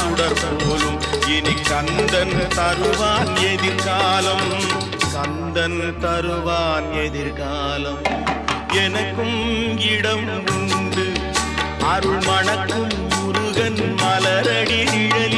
சுடர் போலும் இனி கந்தன் தருவான் எதிர்காலம். கந்தன் தருவான் எதிர்காலம். எனக்கும் இடம் உண்டு அருள் மணக்கும் முருகன் மலரடி நிழல்